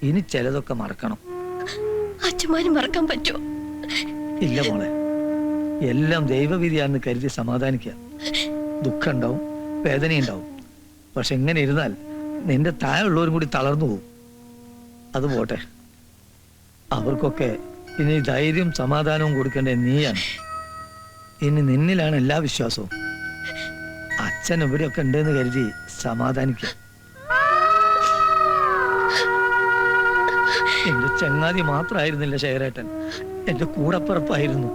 ഇനി ചിലതൊക്കെ മറക്കണം. അച്ഛന്മാര് മറക്കാൻ പറ്റുമോ? ഇല്ല മോളെ, എല്ലാം ദൈവവിധിയാണെന്ന് കരുതി സമാധാനിക്കുക. ദുഃഖം ഉണ്ടാവും, വേദനയുണ്ടാവും. പക്ഷെ എങ്ങനെ ഇരുന്നാൽ നിന്റെ താഴെയുള്ളവരും കൂടി തളർന്നു പോകും. അത് പോട്ടെ, അവർക്കൊക്കെ ഇനി ധൈര്യം സമാധാനവും കൊടുക്കേണ്ടത് നീയാണ്. ഇനി നിന്നിലാണ് എല്ലാ വിശ്വാസവും. അച്ഛൻ ഇവിടെയൊക്കെ ഉണ്ടെന്ന് കരുതി സമാധാനിക്കുക. എന്റെ ചങ്ങാതി മാത്രമായിരുന്നില്ല ശേഖരേട്ടൻ, എന്റെ കൂടപ്പിറപ്പായിരുന്നു.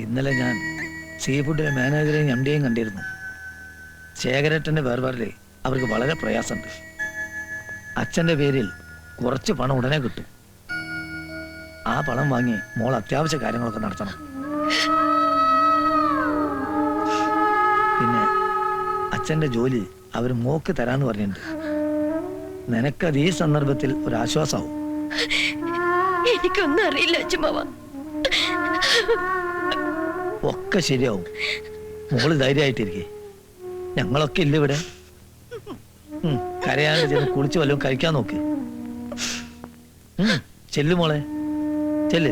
ഇന്നലെ ഞാൻ സീ ഫുഡിലെ മാനേജറെയും എംഡിയെയും കണ്ടിരുന്നു. ശേഖരേട്ടന്റെ വേർപാടില് അവർക്ക് വളരെ പ്രയാസമുണ്ട്. അച്ഛന്റെ പേരിൽ കുറച്ച് പണം ഉടനെ കിട്ടും. ആ പണം വാങ്ങി മോൾ അത്യാവശ്യ കാര്യങ്ങളൊക്കെ നടത്തണം. പിന്നെ അച്ഛന്റെ ജോലി അവർ മോക്ക് തരാന്ന് പറഞ്ഞിട്ടുണ്ട്. നിനക്കത് ഈ സന്ദർഭത്തിൽ ഒരു ആശ്വാസമാവും. എനിക്കൊന്നും അറിയില്ല അച്ഛമ്മ. ഒക്കെ ശരിയാവും. മോള് ധൈര്യമായിട്ടിരിക്കേ. ഞങ്ങളൊക്കെ ഇല്ല ഇവിടെ. കരയാണ്ട് ചെന്ന് കുളിച്ച് വല്ലതും കഴിക്കാൻ നോക്ക്. ചെല്ലു മോളെ, ചെല്ല്.